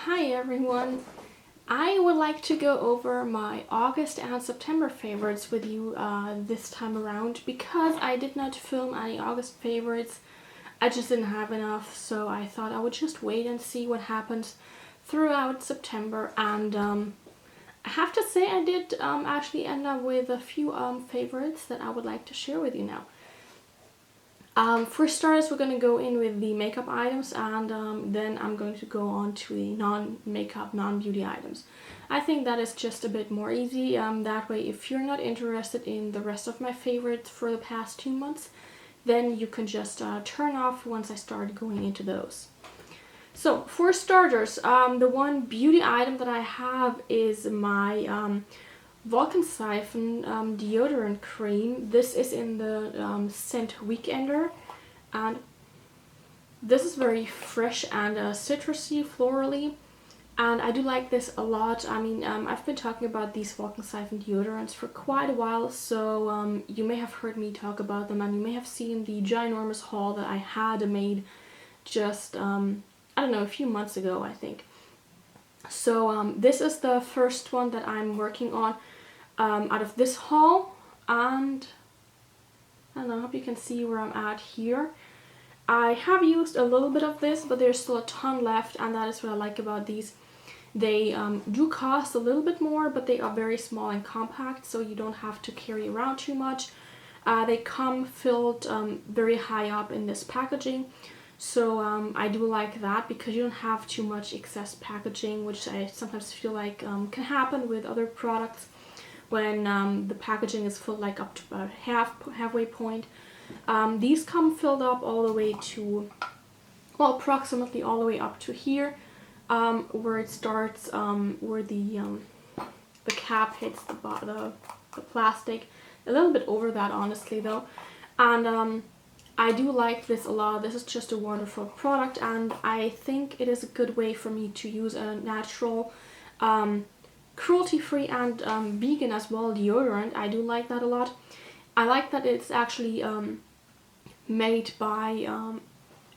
Hi everyone! I would like to go over my August and September favorites with you this time around because I did not film any August favorites. I just didn't have enough, so I thought I would just wait and see what happens throughout September. And I have to say I did actually end up with a few favorites that I would like to share with you now. For starters, we're going to go in with the makeup items, and then I'm going to go on to the non-makeup, non-beauty items. I think that is just a bit more easy. That way, if you're not interested in the rest of my favorites for the past 2 months, then you can just turn off once I start going into those. So, for starters, the one beauty item that I have is my Wolkenseifen deodorant cream. This is in the scent Weekender, and this is very fresh and citrusy, florally, and I do like this a lot. I mean, I've been talking about these Wolkenseifen deodorants for quite a while, so you may have heard me talk about them, and you may have seen the ginormous haul that I had made just, I don't know, a few months ago, I think. So this is the first one that I'm working on out of this haul, and I don't know, I hope you can see where I'm at here. I have used a little bit of this, but there's still a ton left, and that is what I like about these. They do cost a little bit more, but they are very small and compact, so you don't have to carry around too much. They come filled very high up in this packaging. So I do like that because you don't have too much excess packaging, which I sometimes feel like can happen with other products when the packaging is filled like up to about halfway point. These come filled up all the way to, well, approximately all the way up to here, where it starts, where the cap hits the plastic. A little bit over that, honestly, though. And I do like this a lot. This is just a wonderful product, and I think it is a good way for me to use a natural, cruelty-free and vegan as well deodorant. I do like that a lot. I like that it's actually made by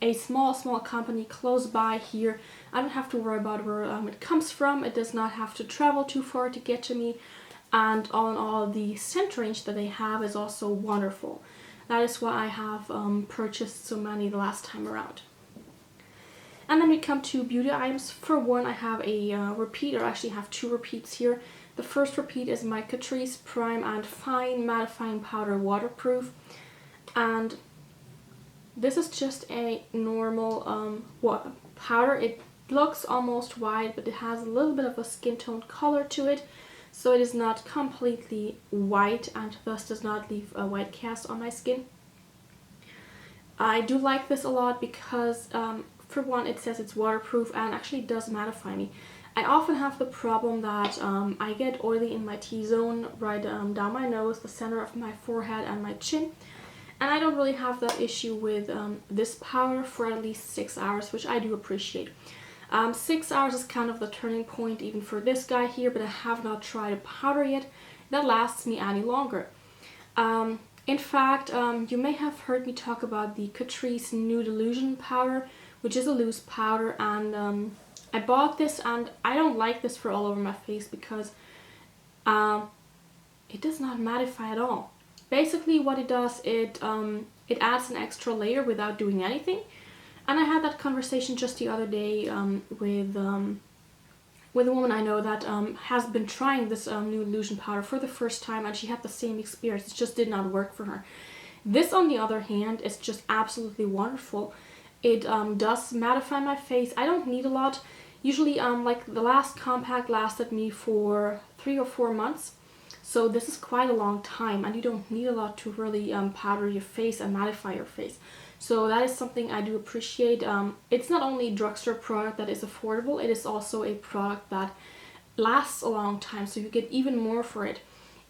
a small company close by here. I don't have to worry about where it comes from. It does not have to travel too far to get to me. And all in all, the scent range that they have is also wonderful. That is why I have purchased so many the last time around. And then we come to beauty items. For one, I have a repeat, or actually have two repeats here. The first repeat is my Catrice Prime and Fine Mattifying Powder Waterproof. And this is just a normal powder. It looks almost white, but it has a little bit of a skin tone color to it. So it is not completely white and thus does not leave a white cast on my skin. I do like this a lot because, for one, it says it's waterproof and actually does mattify me. I often have the problem that I get oily in my T-zone, right down my nose, the center of my forehead and my chin. And I don't really have that issue with this powder for at least 6 hours, which I do appreciate. 6 hours is kind of the turning point even for this guy here, but I have not tried a powder yet that lasts me any longer. In fact, you may have heard me talk about the Catrice Nude Illusion powder, which is a loose powder, and I bought this, and I don't like this for all over my face because it does not mattify at all. Basically what it does, it adds an extra layer without doing anything. And I had that conversation just the other day with a woman I know that has been trying this new illusion powder for the first time, and she had the same experience. It just did not work for her. This, on the other hand, is just absolutely wonderful. It does mattify my face. I don't need a lot. Usually, like the last compact lasted me for 3 or 4 months. So this is quite a long time, and you don't need a lot to really powder your face and mattify your face. So that is something I do appreciate. It's not only a drugstore product that is affordable, it is also a product that lasts a long time, so you get even more for it.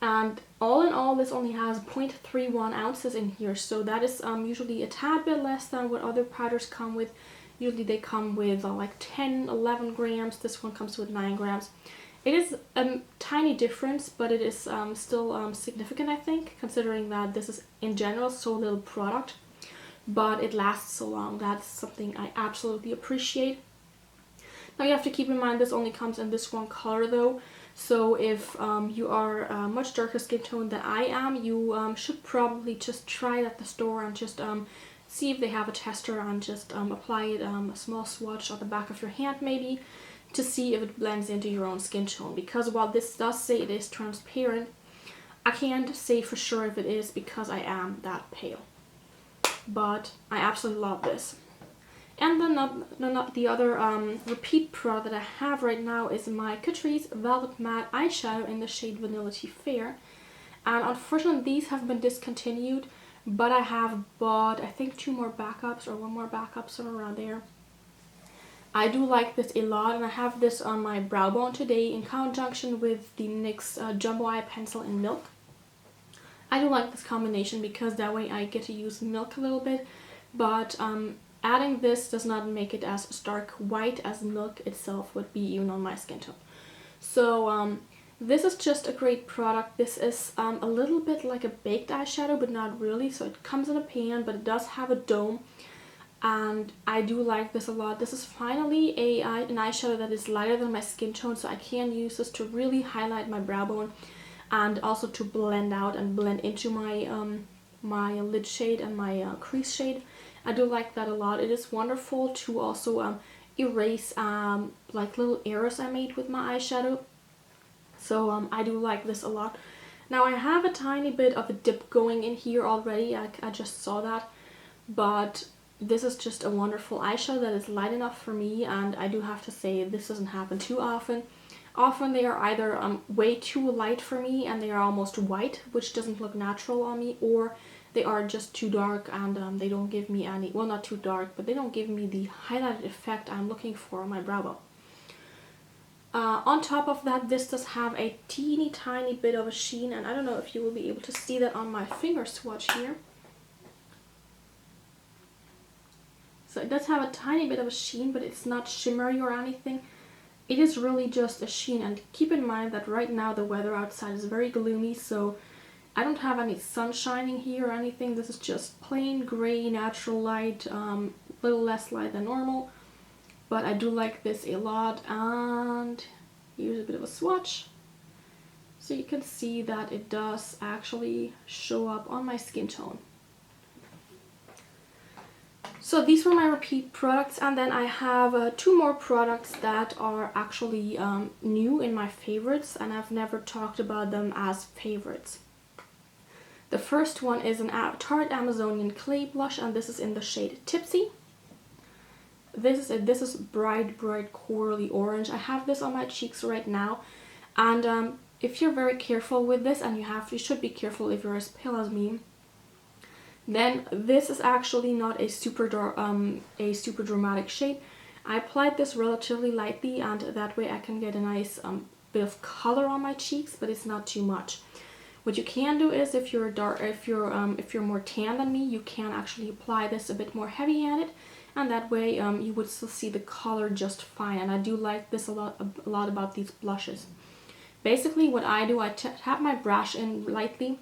And all in all, this only has 0.31 ounces in here, so that is usually a tad bit less than what other powders come with. Usually they come with like 10, 11 grams. This one comes with 9 grams. It is a tiny difference, but it is still significant, I think, considering that this is in general so little product. But it lasts so long. That's something I absolutely appreciate. Now you have to keep in mind this only comes in this one color though. So if you are much darker skin tone than I am, you should probably just try it at the store and just see if they have a tester and just apply it a small swatch on the back of your hand maybe to see if it blends into your own skin tone. Because while this does say it is transparent, I can't say for sure if it is because I am that pale. But I absolutely love this. And then the other repeat product that I have right now is my Catrice Velvet Matte Eyeshadow in the shade Vanillaty Fair. And unfortunately these have been discontinued, but I have bought I think 2 more backups or 1 more backup, somewhere around there. I do like this a lot, and I have this on my brow bone today in conjunction with the NYX Jumbo Eye Pencil in Milk. I do like this combination because that way I get to use milk a little bit, but adding this does not make it as stark white as milk itself would be even on my skin tone. So this is just a great product. This is a little bit like a baked eyeshadow, but not really. So it comes in a pan, but it does have a dome. And I do like this a lot. This is finally an eyeshadow that is lighter than my skin tone, so I can use this to really highlight my brow bone and also to blend out and blend into my my lid shade and my crease shade. I do like that a lot. It is wonderful to also erase like little errors I made with my eyeshadow. So I do like this a lot. Now I have a tiny bit of a dip going in here already. I just saw that, but this is just a wonderful eyeshadow that is light enough for me, and I do have to say this doesn't happen too often. Often they are either way too light for me and they are almost white, which doesn't look natural on me, or they are just too dark and they don't give me any, well, not too dark, but they don't give me the highlighted effect I'm looking for on my brow bone. On top of that, this does have a teeny tiny bit of a sheen, and I don't know if you will be able to see that on my finger swatch here. So it does have a tiny bit of a sheen, but it's not shimmery or anything. It is really just a sheen, and keep in mind that right now the weather outside is very gloomy, so I don't have any sun shining here or anything. This is just plain gray natural light, a little less light than normal. But I do like this a lot, and here's a bit of a swatch. So you can see that it does actually show up on my skin tone. So these were my repeat products, and then I have 2 more products that are actually new in my favorites, and I've never talked about them as favorites. The first one is an Tarte Amazonian Clay Blush, and this is in the shade Tipsy. This is bright corally orange. I have this on my cheeks right now, and if you're very careful with this, and you should be careful if you're as pale as me, then this is actually not a super dramatic shade. I applied this relatively lightly, and that way I can get a nice bit of color on my cheeks, but it's not too much. What you can do is, if you're more tan than me, you can actually apply this a bit more heavy-handed, and that way you would still see the color just fine. And I do like this a lot about these blushes. Basically what I do, I tap my brush in lightly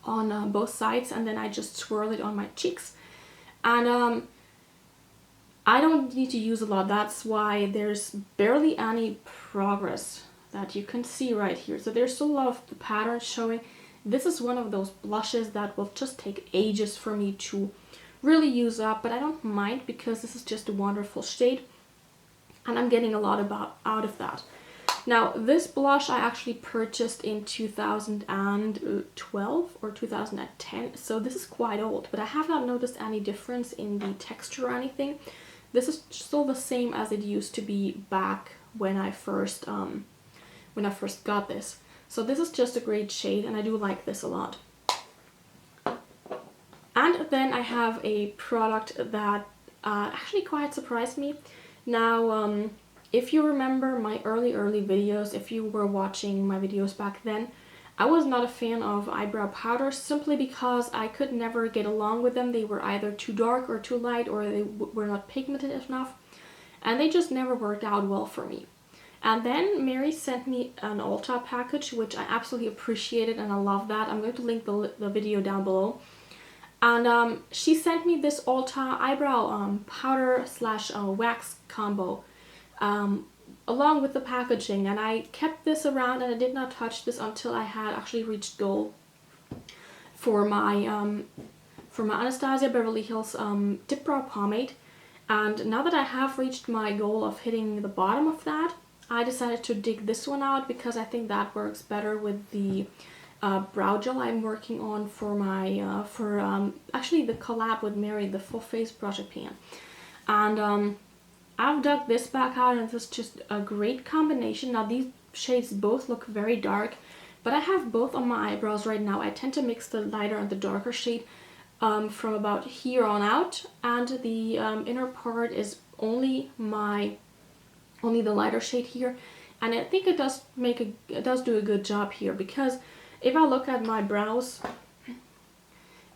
on both sides, and then I just swirl it on my cheeks, and I don't need to use a lot. That's why there's barely any progress that you can see right here. So there's still a lot of the pattern showing. This is one of those blushes that will just take ages for me to really use up, but I don't mind because this is just a wonderful shade and I'm getting a lot out of that. Now, this blush I actually purchased in 2012 or 2010, so this is quite old, but I have not noticed any difference in the texture or anything. This is still the same as it used to be back when I first got this. So this is just a great shade, and I do like this a lot. And then I have a product that actually quite surprised me. Now, if you remember my early videos, if you were watching my videos back then, I was not a fan of eyebrow powders simply because I could never get along with them. They were either too dark or too light, or they were not pigmented enough, and they just never worked out well for me. And then Mary sent me an Ulta package, which I absolutely appreciated, and I love that. I'm going to link the video down below. And she sent me this Ulta eyebrow powder slash wax combo. along with the packaging, and I kept this around and I did not touch this until I had actually reached goal for my Anastasia Beverly Hills Dip Brow Pomade. And now that I have reached my goal of hitting the bottom of that, I decided to dig this one out because I think that works better with the brow gel I'm working on for my actually the collab with Mary, the full face project pan. And I've dug this back out, and this is just a great combination. Now these shades both look very dark, but I have both on my eyebrows right now. I tend to mix the lighter and the darker shade from about here on out, and the inner part is only the lighter shade here, and I think it does do a good job here, because if I look at my brows,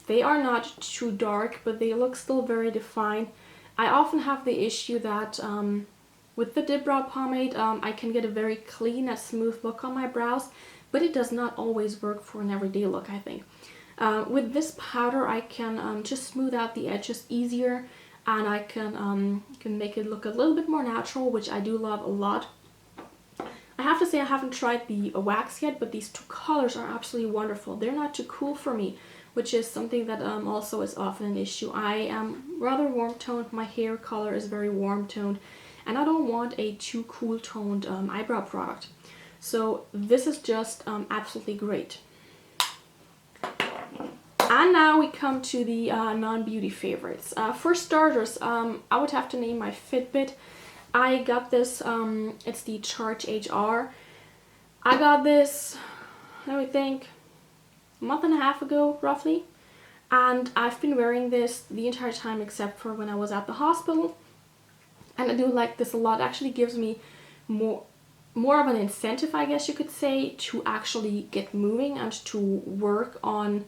they are not too dark, but they look still very defined. I often have the issue that with the dip brow pomade, I can get a very clean and smooth look on my brows, but it does not always work for an everyday look, I think. With this powder, I can just smooth out the edges easier, and I can make it look a little bit more natural, which I do love a lot. I have to say I haven't tried the wax yet, but these two colors are absolutely wonderful. They're not too cool for me, which is something that also is often an issue. I am rather warm toned, my hair color is very warm toned, and I don't want a too cool toned eyebrow product. So this is just absolutely great. And now we come to the non-beauty favorites. For starters, I would have to name my Fitbit. I got this, it's the Charge HR. I got this, let me think, a month and a half ago, roughly. And I've been wearing this the entire time except for when I was at the hospital. And I do like this a lot. It actually gives me more of an incentive, I guess you could say, to actually get moving and to work on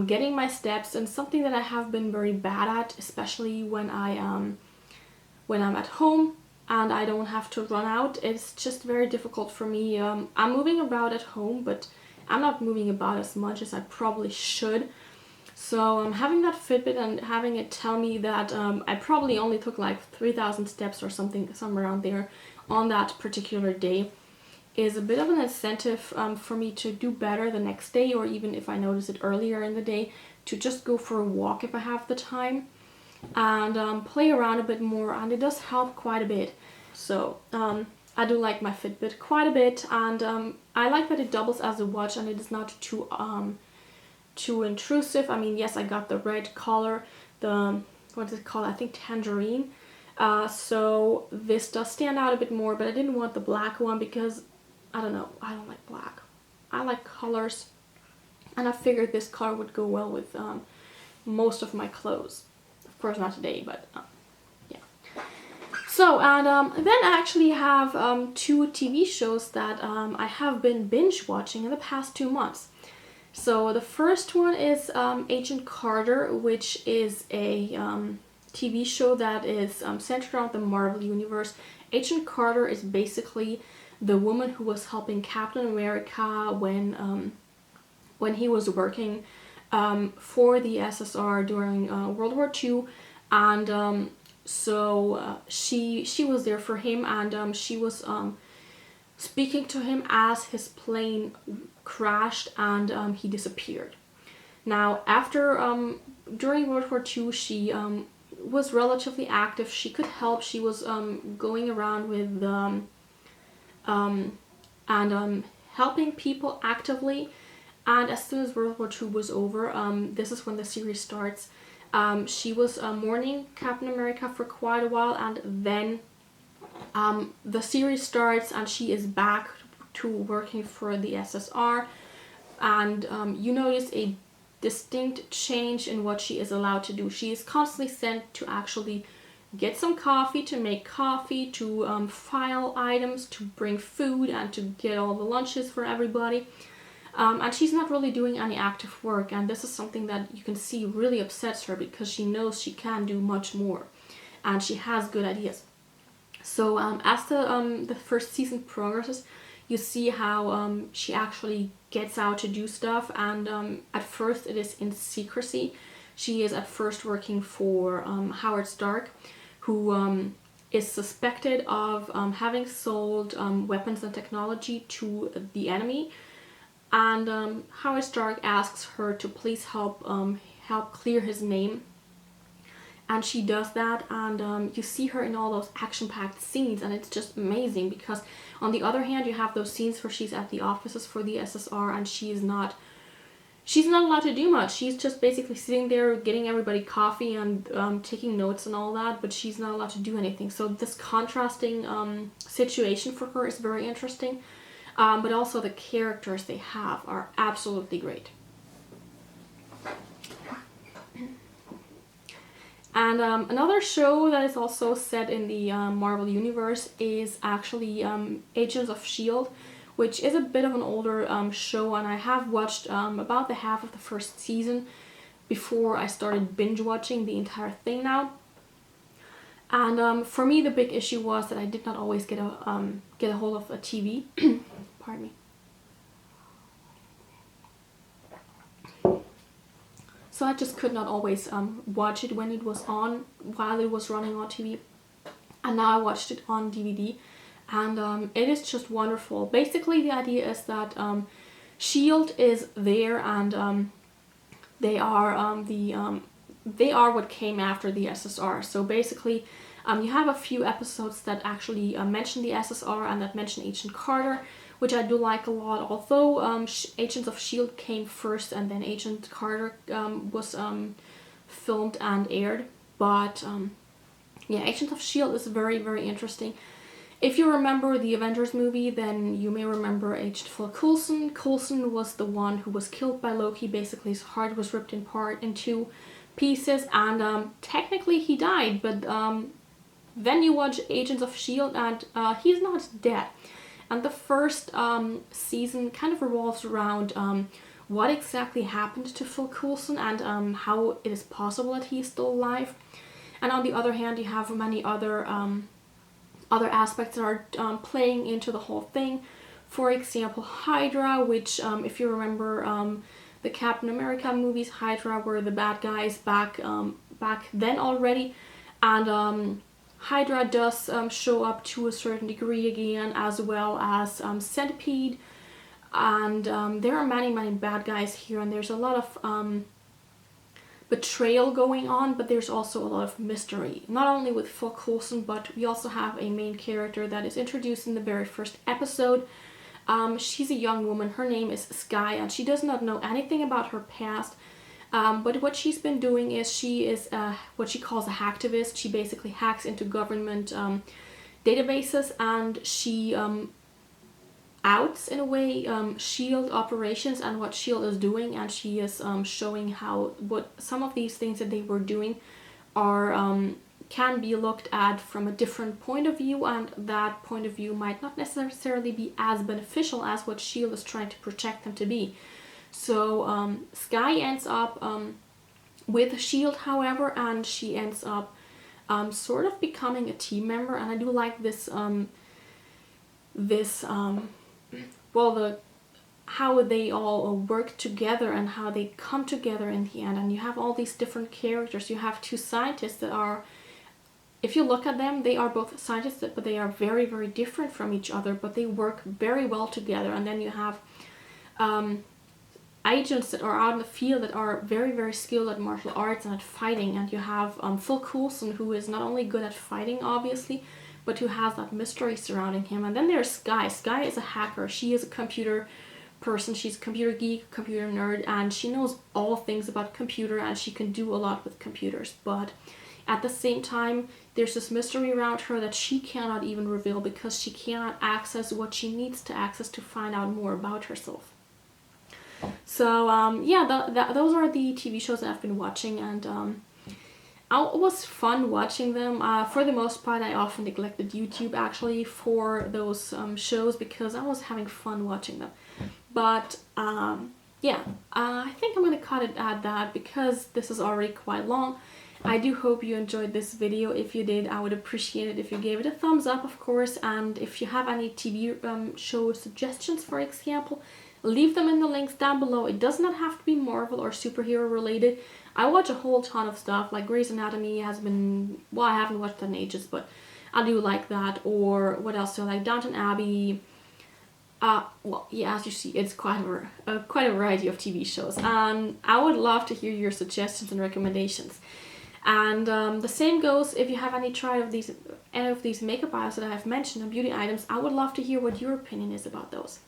getting my steps, and something that I have been very bad at, especially when I'm at home and I don't have to run out. It's just very difficult for me. I'm moving about at home, but I'm not moving about as much as I probably should. So having that Fitbit and having it tell me that I probably only took like 3,000 steps or something, somewhere around there on that particular day, is a bit of an incentive for me to do better the next day, or even if I notice it earlier in the day, to just go for a walk if I have the time and play around a bit more, and it does help quite a bit. So I do like my Fitbit quite a bit, and I like that it doubles as a watch and it is not too intrusive. I mean, yes, I got the red color, the, what is it called, I think tangerine. So this does stand out a bit more, but I didn't want the black one because, I don't know, I don't like black. I like colors, and I figured this color would go well with most of my clothes. Of course not today, but yeah. So, and then I actually have two TV shows that I have been binge watching in the past 2 months. So the first one is Agent Carter, which is a TV show that is centered around the Marvel Universe. Agent Carter is basically the woman who was helping Captain America when he was working for the SSR during World War II, and so she was there for him, and she was speaking to him as his plane crashed and he disappeared. Now, after during World War II, she was relatively active. She could help. She was going around with helping people actively. And as soon as World War II was over, this is when the series starts. She was mourning Captain America for quite a while, and then the series starts and she is back to working for the SSR, and you notice a distinct change in what she is allowed to do. She is constantly sent to actually get some coffee, to make coffee, to file items, to bring food, and to get all the lunches for everybody. And she's not really doing any active work, and this is something that you can see really upsets her because she knows she can do much more and she has good ideas. So as the first season progresses, you see how she actually gets out to do stuff, and at first it is in secrecy. She is at first working for Howard Stark, who is suspected of having sold weapons and technology to the enemy, and Howard Stark asks her to please help clear his name, and she does that, and you see her in all those action-packed scenes, and it's just amazing because on the other hand you have those scenes where she's at the offices for the SSR and she's not allowed to do much. She's just basically sitting there getting everybody coffee and taking notes and all that, but she's not allowed to do anything. So this contrasting situation for her is very interesting, but also the characters they have are absolutely great. And another show that is also set in the Marvel Universe is actually Agents of S.H.I.E.L.D, which is a bit of an older show, and I have watched about the half of the first season before I started binge watching the entire thing now. And for me the big issue was that I did not always get a hold of a TV. Pardon me. So I just could not always watch it when it was on, while it was running on TV. And now I watched it on DVD. And it is just wonderful. Basically the idea is that S.H.I.E.L.D is there, and they are they are what came after the SSR. So basically you have a few episodes that actually mention the SSR and that mention Agent Carter, which I do like a lot, although Agents of S.H.I.E.L.D came first and then Agent Carter was filmed and aired. But yeah, Agents of S.H.I.E.L.D is very, very interesting. If you remember the Avengers movie, then you may remember Agent Phil Coulson. Coulson was the one who was killed by Loki. Basically his heart was ripped in two pieces, and technically he died, but then you watch Agents of S.H.I.E.L.D and he's not dead. And the first season kind of revolves around what exactly happened to Phil Coulson and how it is possible that he is still alive. And on the other hand, you have many other aspects that are playing into the whole thing. For example, Hydra, which if you remember the Captain America movies, Hydra were the bad guys back then already, and Hydra does show up to a certain degree again, as well as Centipede, and there are many bad guys here, and there's a lot of betrayal going on, but there's also a lot of mystery. Not only with Phil Coulson, but we also have a main character that is introduced in the very first episode. She's a young woman, her name is Skye, and she does not know anything about her past, but what she's been doing is she is what she calls a hacktivist. She basically hacks into government databases, and she outs in a way S.H.I.E.L.D operations and what S.H.I.E.L.D is doing, and she is showing how what some of these things that they were doing are can be looked at from a different point of view, and that point of view might not necessarily be as beneficial as what S.H.I.E.L.D is trying to protect them to be. So Skye ends up with S.H.I.E.L.D, however, and she ends up sort of becoming a team member, and I do like this well, how they all work together and how they come together in the end. And you have all these different characters. You have two scientists that are, if you look at them, they are both scientists, but they are very, very different from each other, but they work very well together. And then you have agents that are out in the field that are very, very skilled at martial arts and at fighting. And you have Phil Coulson, who is not only good at fighting, obviously, but who has that mystery surrounding him. And then there's Skye. Skye is a hacker. She is a computer person. She's a computer geek, computer nerd, and she knows all things about computer, and she can do a lot with computers. But at the same time, there's this mystery around her that she cannot even reveal because she cannot access what she needs to access to find out more about herself. So yeah, those are the TV shows that I've been watching, and it was fun watching them. For the most part, I often neglected YouTube actually for those shows because I was having fun watching them. But yeah, I think I'm gonna cut it at that because this is already quite long. I do hope you enjoyed this video. If you did, I would appreciate it if you gave it a thumbs up, of course. And if you have any TV show suggestions, for example, leave them in the links down below. It does not have to be Marvel or superhero related. I watch a whole ton of stuff, like Grey's Anatomy has been, well, I haven't watched that in ages, but I do like that. Or what else do I like? Downton Abbey. Well, yeah, as you see, it's quite a variety of TV shows. And I would love to hear your suggestions and recommendations. And the same goes if you have any of these makeup items that I have mentioned and beauty items. I would love to hear what your opinion is about those.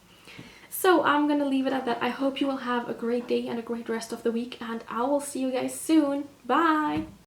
So I'm gonna leave it at that. I hope you will have a great day and a great rest of the week, and I will see you guys soon. Bye!